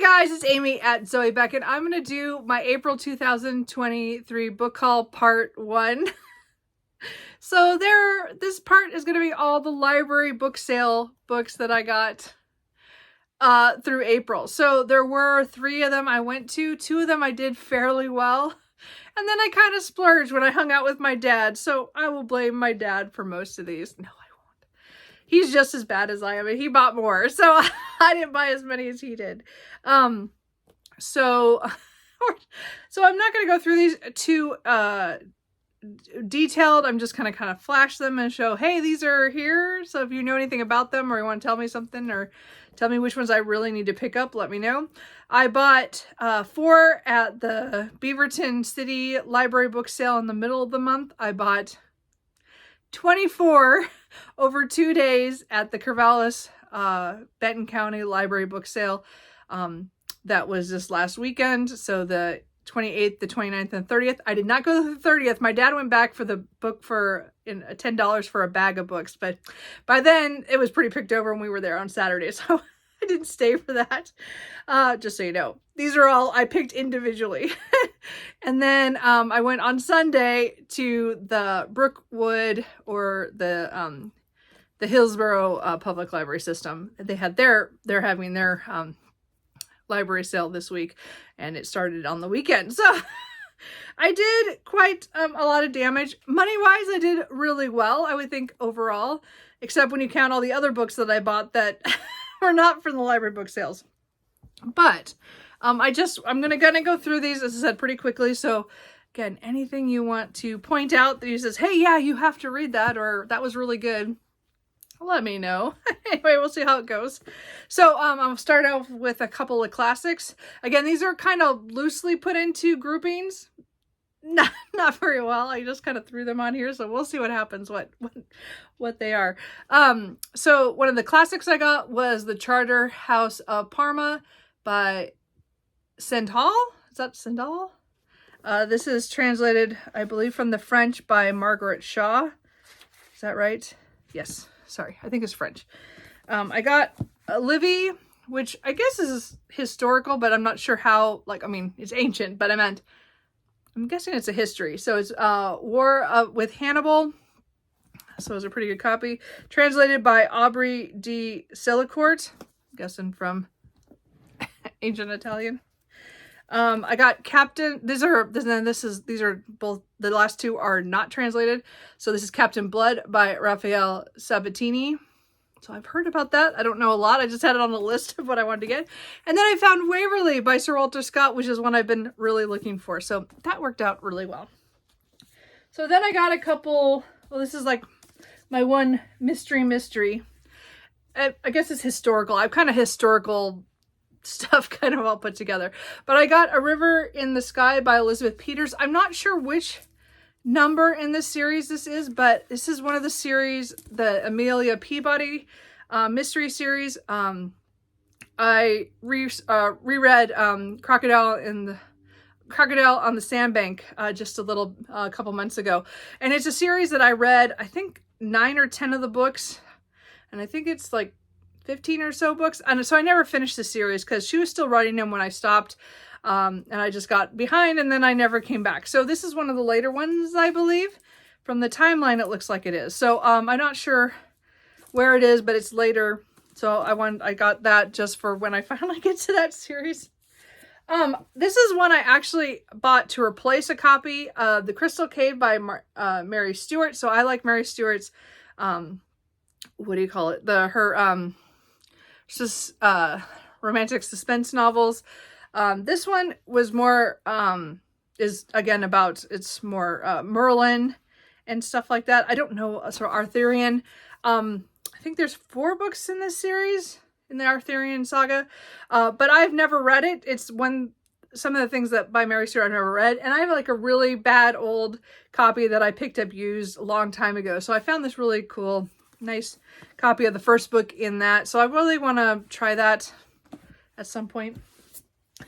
Hey guys, it's Amy at Zoe Beckett. I'm going to do my April 2023 book haul part 1. So this part is going to be all the library book sale books that I got through April. So there were 3 of them I went to. 2 of them I did fairly well. And then I kind of splurged when I hung out with my dad. So I will blame my dad for most of these. No, I won't. He's just as bad as I am, and he bought more. So I didn't buy as many as he did. So I'm not going to go through these too detailed. I'm just going to kind of flash them and show, hey, these are here. So if you know anything about them or you want to tell me something or tell me which ones I really need to pick up, let me know. I bought 4 at the Beaverton City Library book sale in the middle of the month. I bought 24 over 2 days at the Corvallis Benton County Library book sale. That was this last weekend. So the 28th, the 29th, and 30th. I did not go to the 30th. My dad went back for the book for $10 for a bag of books. But by then it was pretty picked over and we were there on Saturday. So I didn't stay for that. Just so you know, these are all I picked individually. And then I went on Sunday to the Brookwood or the Hillsborough Public Library System. They had they're having their library sale this week, and it started on the weekend. So I did quite a lot of damage. Money-wise, I did really well, I would think, overall, except when you count all the other books that I bought that were not from the library book sales. But I'm gonna go through these, as I said, pretty quickly. So again, anything you want to point out that you says, hey, yeah, you have to read that, or that was really good, let me know. Anyway, we'll see how it goes. So I'll start off with a couple of classics. Again, these are kind of loosely put into groupings. Not very well. I just kind of threw them on here, so we'll see what happens, what they are. So one of the classics I got was The Charterhouse of Parma by Stendhal. Is that Stendhal? This is translated, I believe, from the French by Margaret Shaw. Is that right? Yes. Sorry, I think it's French. I got Livy, which I guess is historical, but I'm not sure how, it's ancient, but I'm guessing it's a history. So it's War with Hannibal. So it's a pretty good copy. Translated by Aubrey de Silicourt. I'm guessing from ancient Italian. I got Captain, these are both, the last 2 are not translated. So this is Captain Blood by Raphael Sabatini. So I've heard about that. I don't know a lot. I just had it on the list of what I wanted to get. And then I found Waverly by Sir Walter Scott, which is one I've been really looking for. So that worked out really well. So then I got a couple, well, this is like my one mystery. I guess it's historical. I've kind of historical stuff kind of all put together. But I got A River in the Sky by Elizabeth Peters. I'm not sure which number in this series this is, but this is one of the series, the Amelia Peabody mystery series. I reread Crocodile on the Sandbank just a couple months ago. And it's a series that I read, I think 9 or 10 of the books. And I think it's like 15 or so books. And so I never finished the series because she was still writing them when I stopped. And I just got behind and then I never came back. So this is one of the later ones, I believe. From the timeline, it looks like it is. So I'm not sure where it is, but it's later. So I got that just for when I finally get to that series. This is one I actually bought to replace a copy of The Crystal Cave by Mary Stewart. So I like Mary Stewart's, what do you call it? Her romantic suspense novels. This one was more, is again about, it's more Merlin and stuff like that. I don't know, sort of Arthurian. I think there's 4 books in this series, in the Arthurian saga, but I've never read it. It's some of the things that by Mary Stewart I've never read, and I have like a really bad old copy that I picked up used a long time ago. So I found this really cool, nice copy of the first book in that. So I really want to try that at some point.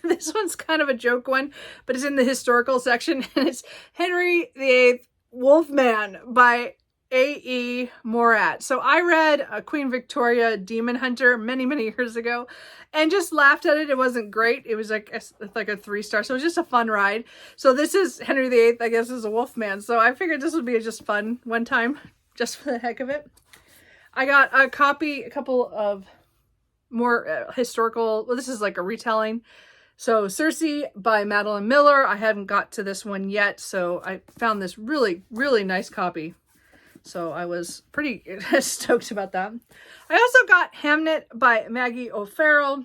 This one's kind of a joke one, but it's in the historical section, and it's Henry VIII Wolfman by A.E. Morat. So I read Queen Victoria Demon Hunter many, many years ago and just laughed at it. It wasn't great. It was like a 3-star. So it was just a fun ride. So this is Henry VIII, I guess, is a Wolfman. So I figured this would be just fun one time, just for the heck of it. I got a couple of more historical, well, this is like a retelling. So Cersei by Madeline Miller. I haven't got to this one yet, so I found this really, really nice copy. So I was pretty stoked about that. I also got Hamnet by Maggie O'Farrell.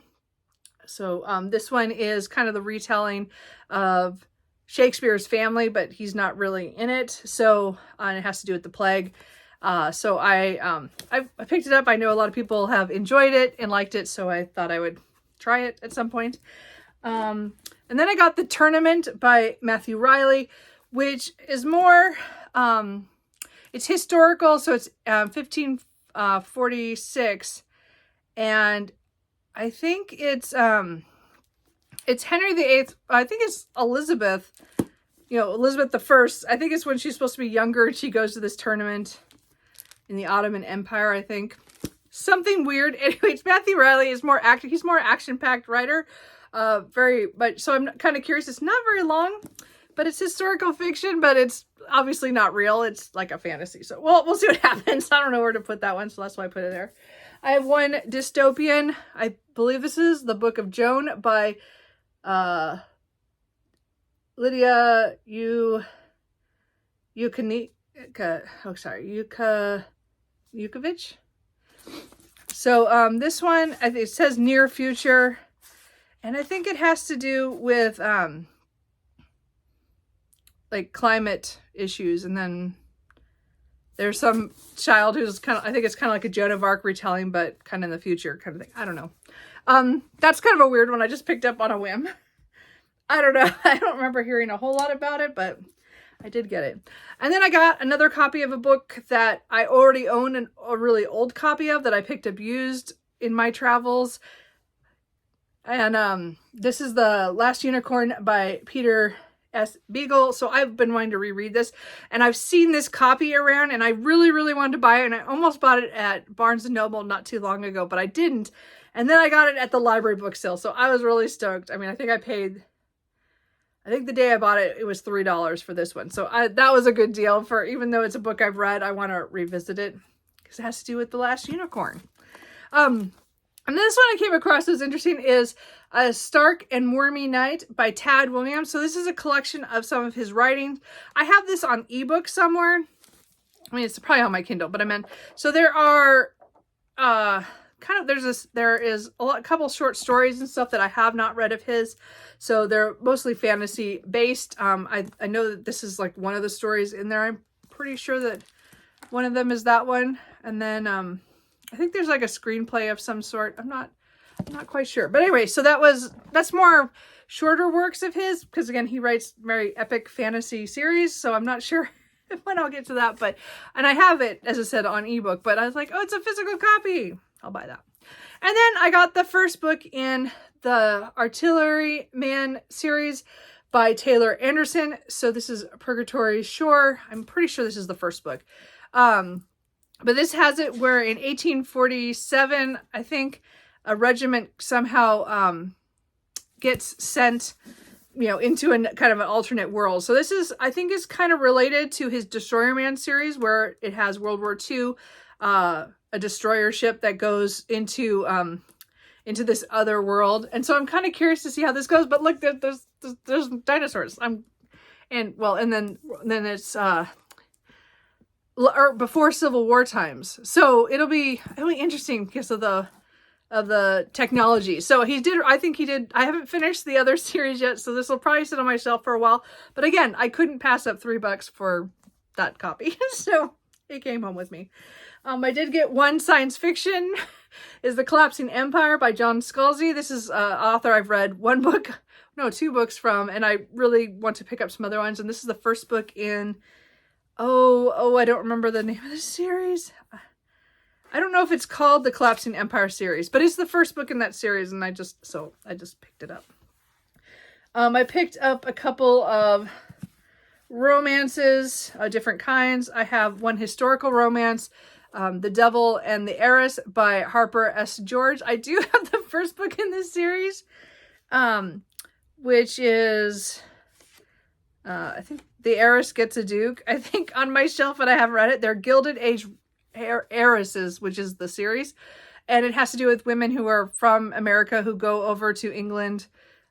So this one is kind of the retelling of Shakespeare's family, but he's not really in it. So it has to do with the plague. So I picked it up. I know a lot of people have enjoyed it and liked it, so I thought I would try it at some point. And then I got The Tournament by Matthew Riley, which is more, it's historical, so it's 1546, and I think it's Henry VIII. I think it's Elizabeth, Elizabeth the First. I think it's when she's supposed to be younger. She goes to this tournament in the Ottoman Empire, I think. Something weird. Anyways, Matthew Riley is more active. He's more action-packed writer. So I'm kind of curious. It's not very long, but it's historical fiction, but it's obviously not real. It's like a fantasy. So we'll see what happens. I don't know where to put that one, so that's why I put it there. I have one dystopian. I believe this is The Book of Joan by Lydia Yukovich. So this one, I think it says near future, and I think it has to do with like climate issues, and then there's some child who's kind of, I think it's kind of like a Joan of Arc retelling, but kind of in the future kind of thing. I don't know. That's kind of a weird one. I just picked up on a whim. I don't know. I don't remember hearing a whole lot about it, but I did get it. And then I got another copy of a book that I already own a really old copy of that I picked up used in my travels. And this is The Last Unicorn by Peter S. Beagle. So I've been wanting to reread this, and I've seen this copy around, and I really, really wanted to buy it, and I almost bought it at Barnes & Noble not too long ago, but I didn't. And then I got it at the library book sale, so I was really stoked. I mean, I think the day I bought it, it was $3 for this one. So that was a good deal for, even though it's a book I've read, I want to revisit it because it has to do with The Last Unicorn. And this one I came across that was interesting is A Stark and Wormy Night by Tad Williams. So this is a collection of some of his writings. I have this on ebook somewhere. I mean, it's probably on my Kindle, but I meant, so there are, there is a couple short stories and stuff that I have not read of his. So they're mostly fantasy based. I know that this is like one of the stories in there. I'm pretty sure that one of them is that one. And then, I think there's like a screenplay of some sort. I'm not quite sure. But anyway, so that's more shorter works of his, because again, he writes very epic fantasy series. So I'm not sure when I'll get to that, and I have it, as I said, on ebook, but I was like, oh, it's a physical copy. I'll buy that. And then I got the first book in the Artilleryman series by Taylor Anderson. So this is Purgatory Shore. I'm pretty sure this is the first book. But this has it where in 1847, I think a regiment somehow gets sent, into a kind of an alternate world. So this is, I think, is kind of related to his Destroyerman series, where it has World War II, a destroyer ship that goes into this other world. And so I'm kind of curious to see how this goes. But look, there's dinosaurs. And then it's or before Civil War times. So it'll be interesting because of the technology. So I haven't finished the other series yet, so this will probably sit on my shelf for a while. But again, I couldn't pass up $3 for that copy. So it came home with me. I did get one science fiction, is The Collapsing Empire by John Scalzi. This is an author I've read two books from, and I really want to pick up some other ones. And this is the first book in, I don't remember the name of the series. I don't know if it's called the Collapsing Empire series, but it's the first book in that series, and I just picked it up. I picked up a couple of romances, different kinds. I have one historical romance, The Devil and the Heiress by Harper S. George. I do have the first book in this series, which is, I think The Heiress Gets a Duke, I think, on my shelf, and I haven't read it. They're Gilded Age Heiresses, which is the series. And it has to do with women who are from America who go over to England,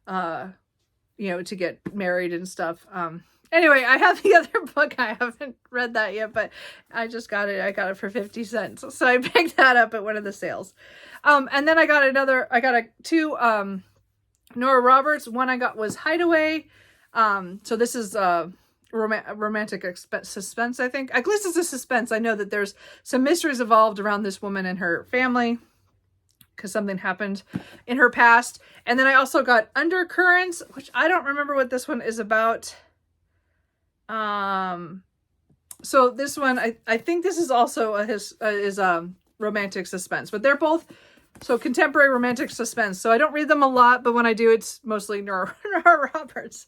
you know, to get married and stuff. Anyway, I have the other book. I haven't read that yet, but I just got it. I got it for 50 cents. So I picked that up at one of the sales. And then I got two Nora Roberts. One I got was Hideaway. So this is romantic suspense, I think. At least it's a suspense. I know that there's some mysteries evolved around this woman and her family because something happened in her past. And then I also got Undercurrents, which I don't remember what this one is about. So this one, I think this is also a romantic suspense, but they're both so contemporary romantic suspense. So I don't read them a lot, but when I do, it's mostly Nora Roberts.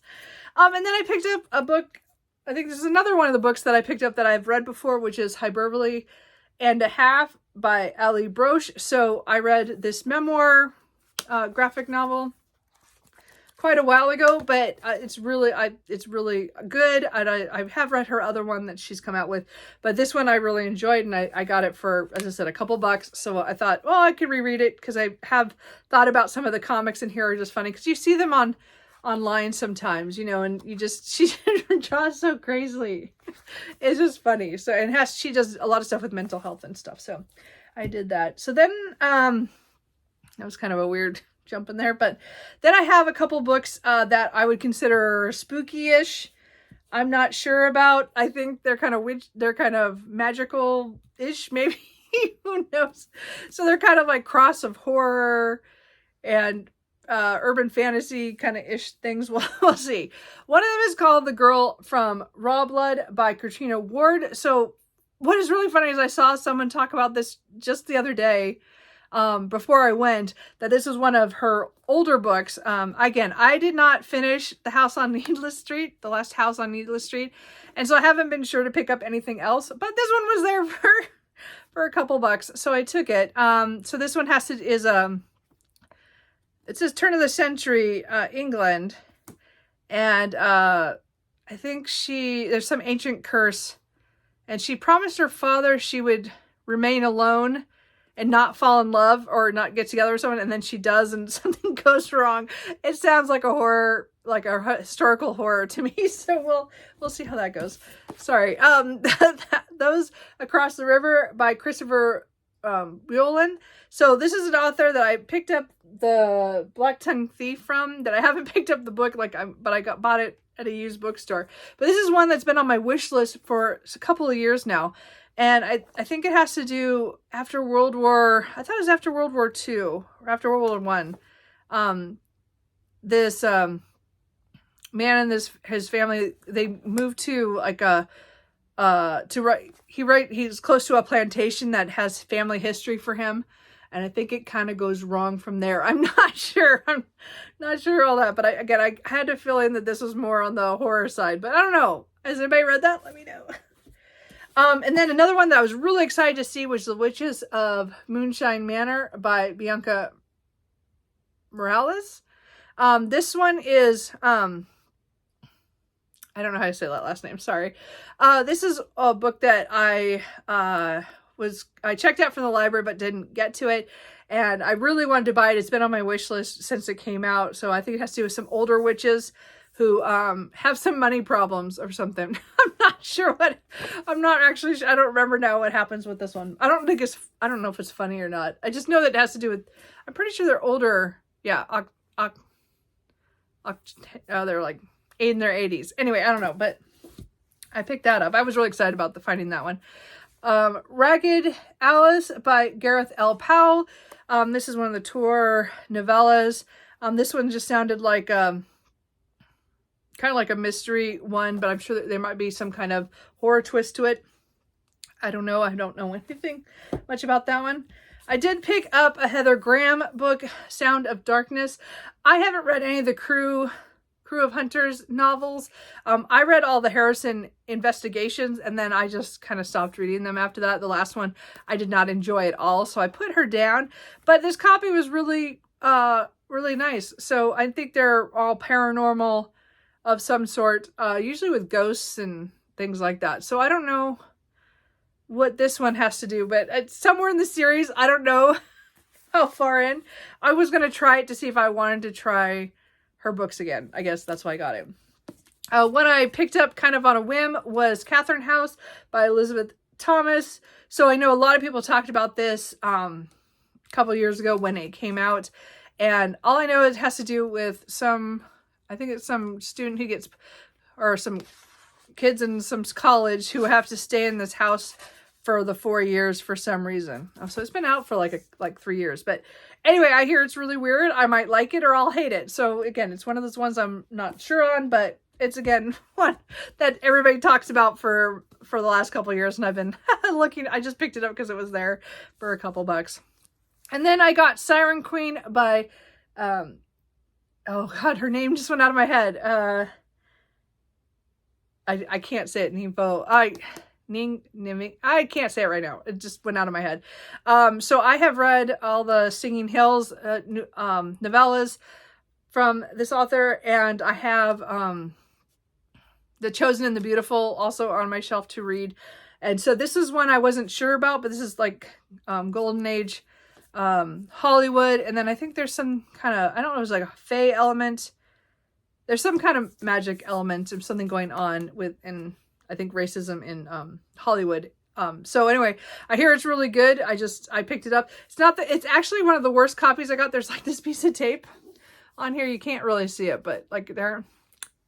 And then I picked up a book. I think this is another one of the books that I picked up that I've read before, which is Hyperbole and a Half by Ali Broche. So I read this memoir, graphic novel quite a while ago, but it's really good. And I have read her other one that she's come out with, but this one I really enjoyed, and I got it for, as I said, a couple bucks. So I thought, well, I could reread it because I have thought about some of the comics in here are just funny because you see them online sometimes, you know, and she draws so crazily. It's just funny. So, and she does a lot of stuff with mental health and stuff. So I did that. So then, that was kind of a weird jump in there, but then I have a couple books that I would consider spooky-ish. I'm not sure about. I think they're kind of magical-ish, maybe. Who knows? So they're kind of like cross of horror and urban fantasy kind of ish things. We'll see. One of them is called The Girl from Raw Blood by Katrina Ward. So what is really funny is I saw someone talk about this just the other day, before I went, that this was one of her older books. Again, I did not finish The House on Needless Street, The Last House on Needless Street, and so I haven't been sure to pick up anything else, but this one was there for a couple bucks, so I took it. So this one it says turn of the century England, and I think there's some ancient curse, and she promised her father she would remain alone and not fall in love or not get together with someone, and then she does, and something goes wrong. It sounds like a horror, like a historical horror to me. So we'll see how that goes. Sorry. Those Across the River by Christopher Buolin. So this is an author that I picked up the Black Tongue Thief from. That I haven't picked up the book, but I bought it at a used bookstore. But this is one that's been on my wish list for a couple of years now. And I think it has to do after World War, I thought it was after World War II or after World War I. This man and his family, they moved to like he's close to a plantation that has family history for him. And I think it kind of goes wrong from there. I'm not sure. I'm not sure all that. But I had a feeling that this was more on the horror side. But I don't know. Has anybody read that? Let me know. And then another one that I was really excited to see was The Witches of Moonshine Manor by Bianca Morales. This one is, I don't know how to say that last name. Sorry. This is a book that I checked out from the library, but didn't get to it. And I really wanted to buy it. It's been on my wish list since it came out. So I think it has to do with some older witches who have some money problems or something. I'm not sure what, I don't remember now what happens with this one. I don't know if it's funny or not. I just know that it has to do with, I'm pretty sure they're older. Yeah. They're like in their 80s. Anyway, I don't know, but I picked that up. I was really excited about finding that one. Ragged Alice by Gareth L. Powell. This is one of the tour novellas. This one just sounded like, kind of like a mystery one, but I'm sure that there might be some kind of horror twist to it. I don't know. I don't know anything much about that one. I did pick up a Heather Graham book, Sound of Darkness. I haven't read any of the Crew Crew of Hunters novels. I read all the Harrison investigations, and then I just kind of stopped reading them after that. The last one I did not enjoy at all, so I put her down. But this copy was really, really nice. So I think they're all paranormal of some sort, usually with ghosts and things like that. So I don't know what this one has to do, but it's somewhere in the series. I don't know how far in. I was going to try it to see if I wanted to try her books again. I guess that's why I got it. One I picked up kind of on a whim was Catherine House by Elizabeth Thomas. So I know a lot of people talked about this a couple years ago when it came out. And all I know it has to do with I think it's some student who gets, or some kids in some college who have to stay in this house for the 4 years for some reason. So it's been out for like 3 years. But anyway, I hear it's really weird. I might like it or I'll hate it. So again, it's one of those ones I'm not sure on, but it's again one that everybody talks about for the last couple of years. And I've been looking, I just picked it up because it was there for a couple bucks. And then I got Siren Queen by, oh God, her name just went out of my head. I can't say it. I can't say it right now. It just went out of my head. So I have read all the Singing Hills novellas from this author, and I have The Chosen and the Beautiful also on my shelf to read. And so this is one I wasn't sure about, but this is like Golden Age Hollywood. And then I think there's some kind of, I don't know, it was like a fae element. There's some kind of magic element of something going on in I think racism in Hollywood. So anyway, I hear it's really good. I picked it up. It's actually one of the worst copies I got. There's like this piece of tape on here. You can't really see it, but like there,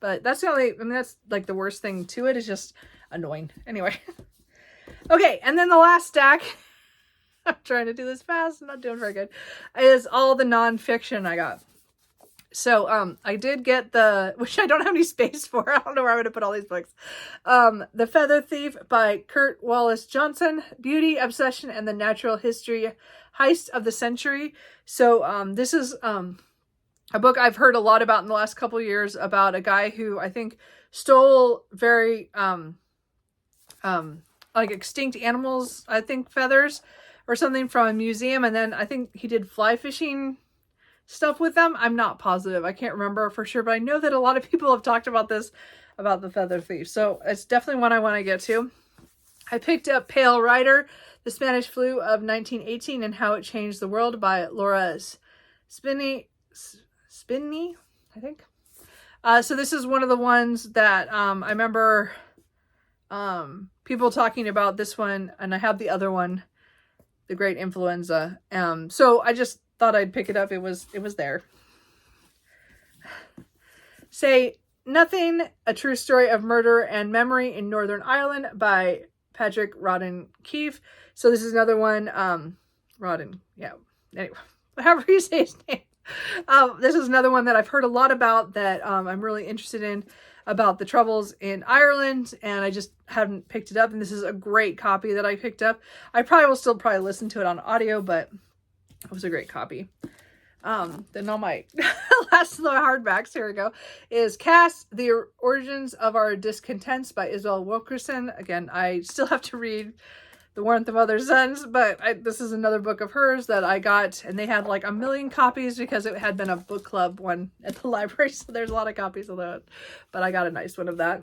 but that's the only, I mean, that's like the worst thing to it. Is just annoying. Anyway. Okay. And then the last stack, I'm trying to do this fast. I'm not doing very good, is all the nonfiction I got. So, I did get which I don't have any space for. I don't know where I'm going to put all these books. The Feather Thief by Kurt Wallace Johnson, Beauty, Obsession, and the Natural History Heist of the Century. So, this is, a book I've heard a lot about in the last couple of years about a guy who I think stole very, like extinct animals, I think feathers or something from a museum. And then I think he did fly fishing stuff with them. I'm not positive. I can't remember for sure, but I know that a lot of people have talked about this, about the Feather Thief. So it's definitely one I want to get to. I picked up Pale Rider, The Spanish Flu of 1918 and How It Changed the World by Laura Spinney, I think. So this is one of the ones that I remember people talking about this one, and I have the other one, The Great Influenza. So I just thought I'd pick it up. It was there. Say Nothing, A True Story of Murder and Memory in Northern Ireland by Patrick Rodden Keefe. So this is another one, Rodden, yeah. Anyway, however you say his name. This is another one that I've heard a lot about that I'm really interested in, about the troubles in Ireland, and I just haven't picked it up, and this is a great copy that I picked up. I probably will still listen to it on audio, but it was a great copy. Then all my last of the hardbacks, here we go, is Cass, The Origins of Our Discontents by Isabel Wilkerson. Again, I still have to read The Warmth of Other Suns, but this is another book of hers that I got, and they had like 1 million copies because it had been a book club one at the library, so there's a lot of copies of that, but I got a nice one of that.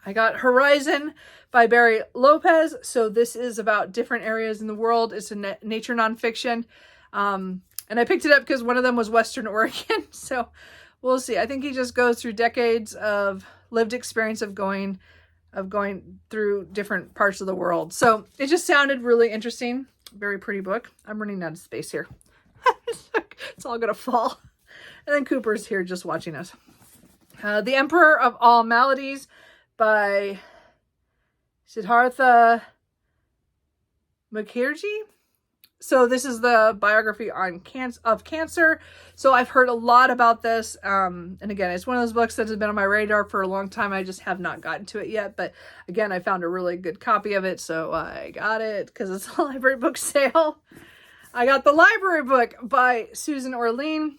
I got Horizon by Barry Lopez. So this is about different areas in the world. It's a nature nonfiction. And I picked it up because one of them was Western Oregon. So we'll see. I think he just goes through decades of lived experience of going through different parts of the world. So it just sounded really interesting. Very pretty book. I'm running out of space here. It's all going to fall. And then Cooper's here just watching us. The Emperor of All Maladies by Siddhartha Mukherjee. So this is the biography on cancer. So I've heard a lot about this. And again, it's one of those books that has been on my radar for a long time. I just have not gotten to it yet. But again, I found a really good copy of it. So I got it because it's a library book sale. I got the library book by Susan Orlean.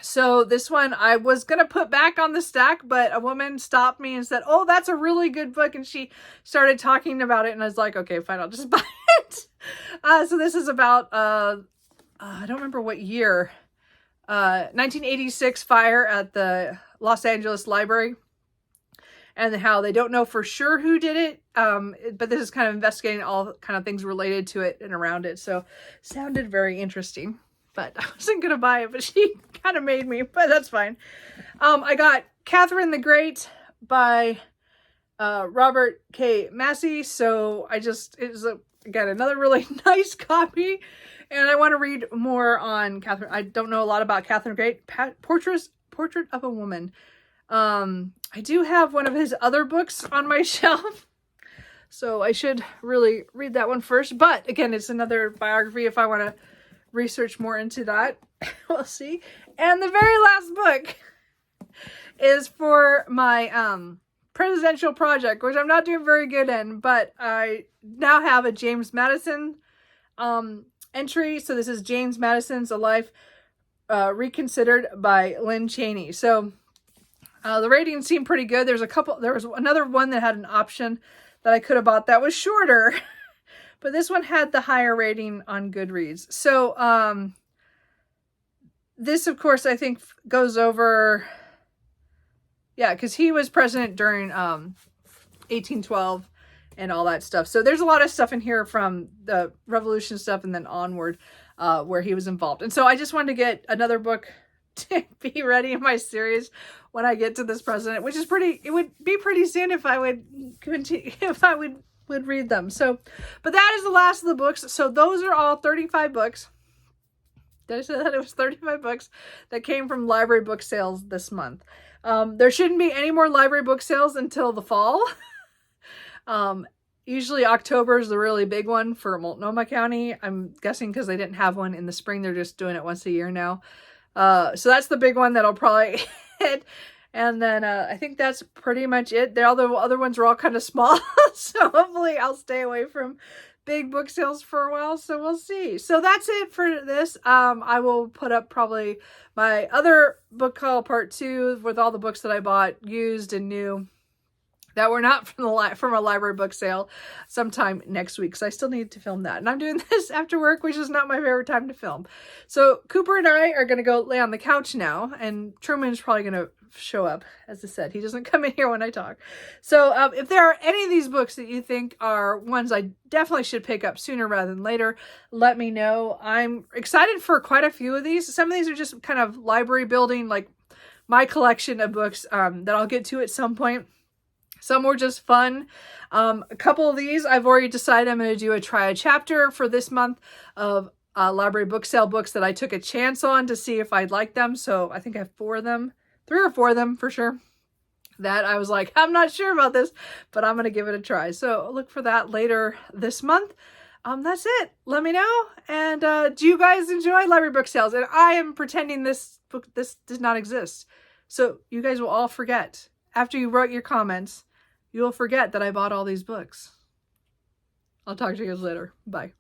So this one I was going to put back on the stack, but a woman stopped me and said, oh, that's a really good book. And she started talking about it. And I was like, okay, fine, I'll just buy it. So this is about, I don't remember what year, 1986 fire at the Los Angeles Library. And how they don't know for sure who did it. But this is kind of investigating all kind of things related to it and around it. So sounded very interesting. But I wasn't going to buy it, but she kind of made me, but that's fine. I got Catherine the Great by Robert K. Massey. So it was, again, another really nice copy. And I want to read more on Catherine. I don't know a lot about Catherine the Great. Portrait of a Woman. I do have one of his other books on my shelf. So I should really read that one first. But again, it's another biography if I want to research more into that. We'll see. And the very last book is for my presidential project, which I'm not doing very good in, but I now have a James Madison entry. So this is James Madison's A Life Reconsidered by Lynn Cheney. So the ratings seem pretty good. There was another one that had an option that I could have bought that was shorter. But this one had the higher rating on Goodreads. So this, of course, I think goes over... Yeah, because he was president during 1812 and all that stuff. So there's a lot of stuff in here from the Revolution stuff and then onward where he was involved. And so I just wanted to get another book to be ready in my series when I get to this president, which is it would be pretty soon if I would continue, if I would read them. So, but that is the last of the books. So those are all 35 books. Did I say that? It was 35 books that came from library book sales this month. There shouldn't be any more library book sales until the fall. Usually October is the really big one for Multnomah County. I'm guessing because they didn't have one in the spring. They're just doing it once a year now. So that's the big one that'll probably hit. And then I think that's pretty much it. All the other ones are all kind of small. So hopefully I'll stay away from big book sales for a while. So we'll see. So that's it for this. I will put up probably my other book haul part 2 with all the books that I bought used and new that were not from a library book sale sometime next week. So I still need to film that. And I'm doing this after work, which is not my favorite time to film. So Cooper and I are going to go lay on the couch now. And Truman's probably going to show up. As I said, he doesn't come in here when I talk. So if there are any of these books that you think are ones I definitely should pick up sooner rather than later, let me know. I'm excited for quite a few of these. Some of these are just kind of library building, like my collection of books that I'll get to at some point. Some were just fun. A couple of these, I've already decided I'm going to try a chapter for this month of library book sale books that I took a chance on to see if I'd like them. So I think I have 4 of them, 3 or 4 of them for sure. That I was like, I'm not sure about this, but I'm going to give it a try. So look for that later this month. That's it. Let me know. And do you guys enjoy library book sales? And I am pretending this does not exist. So you guys will all forget. After you wrote your comments, you will forget that I bought all these books. I'll talk to you guys later. Bye.